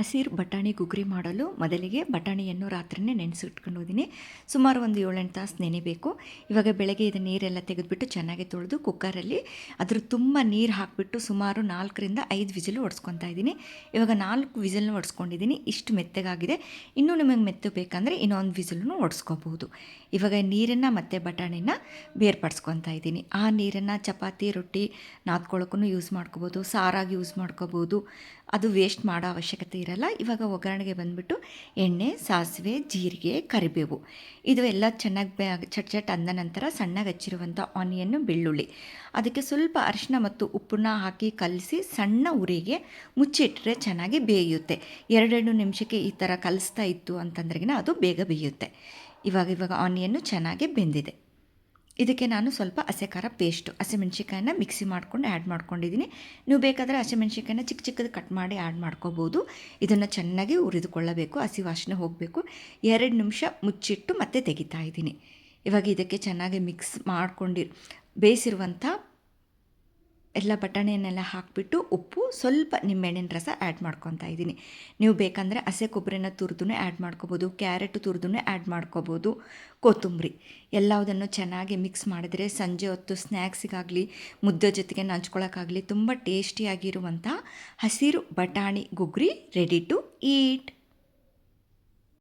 ಹಸಿರು ಬಟಾಣಿ ಗುಗ್ರಿ ಮಾಡಲು ಮೊದಲಿಗೆ ಬಟಾಣಿಯನ್ನು ರಾತ್ರಿನೇ ನೆನೆಸಿಟ್ಕೊಂಡಿದ್ದೀನಿ. ಸುಮಾರು ಒಂದು 7-8 ತಾಸು ನೆನೆಬೇಕು. ಇವಾಗ ಬೆಳಗ್ಗೆ ಇದು ನೀರೆಲ್ಲ ತೆಗೆದುಬಿಟ್ಟು ಚೆನ್ನಾಗಿ ತೊಳೆದು ಕುಕ್ಕರಲ್ಲಿ ಅದ್ರ ತುಂಬ ನೀರು ಹಾಕಿಬಿಟ್ಟು ಸುಮಾರು 4-5 ವಿಸಿಲು ಹೊಡ್ಸ್ಕೊತಾ ಇದ್ದೀನಿ. ಇವಾಗ 4 ವಿಸಿಲ್ನ ಹೊಡ್ಸ್ಕೊಂಡಿದ್ದೀನಿ. ಇಷ್ಟು ಮೆತ್ತಗಾಗಿದೆ. ಇನ್ನೂ ನಿಮಗೆ ಮೆತ್ತು ಬೇಕಂದರೆ ಇನ್ನೊಂದು ವಿಸಿಲನ್ನು ಹೊಡ್ಸ್ಕೋಬಹುದು. ಇವಾಗ ನೀರನ್ನು ಮತ್ತು ಬಟಾಣಿನ ಬೇರ್ಪಡಿಸ್ಕೊತಾ ಇದ್ದೀನಿ. ಆ ನೀರನ್ನು ಚಪಾತಿ ರೊಟ್ಟಿ ನಾದ್ಕೊಳ್ಳೋಕ್ಕೂ ಯೂಸ್ ಮಾಡ್ಕೋಬೋದು, ಸಾರಾಗಿ ಯೂಸ್ ಮಾಡ್ಕೋಬೋದು. ಅದು ವೇಸ್ಟ್ ಮಾಡೋ ಅವಶ್ಯಕತೆ ಇರಲ್ಲ. ಇವಾಗ ಒಗ್ಗರಣೆಗೆ ಬಂದುಬಿಟ್ಟು ಎಣ್ಣೆ, ಸಾಸಿವೆ, ಜೀರಿಗೆ, ಕರಿಬೇವು ಇದು ಎಲ್ಲ ಚೆನ್ನಾಗಿ ಚಟ್ ಅಂದ ನಂತರ ಸಣ್ಣಗೆ ಹಚ್ಚಿರುವಂಥ ಆನಿಯನ್ನು, ಬೆಳ್ಳುಳ್ಳಿ, ಅದಕ್ಕೆ ಸ್ವಲ್ಪ ಅರಿಶಿನ ಮತ್ತು ಉಪ್ಪನ್ನ ಹಾಕಿ ಕಲಸಿ ಸಣ್ಣ ಉರಿಗೆ ಮುಚ್ಚಿಟ್ಟರೆ ಚೆನ್ನಾಗಿ ಬೇಯುತ್ತೆ. 2 ನಿಮಿಷಕ್ಕೆ ಈ ಥರ ಕಲಿಸ್ತಾ ಇತ್ತು ಅಂತಂದ್ರೆಗಿನ ಅದು ಬೇಗ ಬೇಯುತ್ತೆ. ಇವಾಗ ಆನಿಯನ್ನು ಚೆನ್ನಾಗಿ ಬೆಂದಿದೆ. ಇದಕ್ಕೆ ನಾನು ಸ್ವಲ್ಪ ಹಸಿಖಾರ ಪೇಸ್ಟು, ಹಸಿಮೆಣ್ಸಿಕಾಯನ್ನ ಮಿಕ್ಸಿ ಮಾಡ್ಕೊಂಡು ಆ್ಯಡ್ ಮಾಡ್ಕೊಂಡಿದ್ದೀನಿ. ನೀವು ಬೇಕಾದರೆ ಹಸಿಮೆಣ್ಸಿಕಾಯನ್ನ ಚಿಕ್ಕ ಚಿಕ್ಕದು ಕಟ್ ಮಾಡಿ ಆ್ಯಡ್ ಮಾಡ್ಕೋಬೋದು. ಇದನ್ನು ಚೆನ್ನಾಗಿ ಹುರಿದುಕೊಳ್ಳಬೇಕು, ಹಸಿ ವಾಸನೆ ಹೋಗಬೇಕು. 2 ನಿಮಿಷ ಮುಚ್ಚಿಟ್ಟು ಮತ್ತೆ ತೆಗಿತಾ ಇದ್ದೀನಿ. ಇವಾಗ ಇದಕ್ಕೆ ಚೆನ್ನಾಗಿ ಮಿಕ್ಸ್ ಬೇಯಿಸಿರುವಂಥ ಎಲ್ಲ ಬಟಾಣಿಯನ್ನೆಲ್ಲ ಹಾಕಿಬಿಟ್ಟು ಉಪ್ಪು, ಸ್ವಲ್ಪ ನಿಂಬೆಹಣ್ಣಿನ ರಸ ಆ್ಯಡ್ ಮಾಡ್ಕೊತಾ ಇದ್ದೀನಿ. ನೀವು ಬೇಕಂದರೆ ಹಸಿ ಕೊಬ್ಬರಿನ ತುರಿದು ಆ್ಯಡ್ ಮಾಡ್ಕೋಬೋದು, ಕ್ಯಾರೆಟ್ ತುರಿದು ಆ್ಯಡ್ ಮಾಡ್ಕೋಬೋದು, ಕೊತ್ತಂಬರಿ ಎಲ್ಲದನ್ನು ಚೆನ್ನಾಗಿ ಮಿಕ್ಸ್ ಮಾಡಿದರೆ ಸಂಜೆ ಹೊತ್ತು ಸ್ನ್ಯಾಕ್ಸಿಗಾಗಲಿ ಮುದ್ದೆ ಜೊತೆಗೆ ನಂಚ್ಕೊಳ್ಳೋಕ್ಕಾಗಲಿ ತುಂಬ ಟೇಸ್ಟಿಯಾಗಿರುವಂಥ ಹಸಿರು ಬಟಾಣಿ ಗುಗ್ರಿ ರೆಡಿ ಟು ಈಟ್.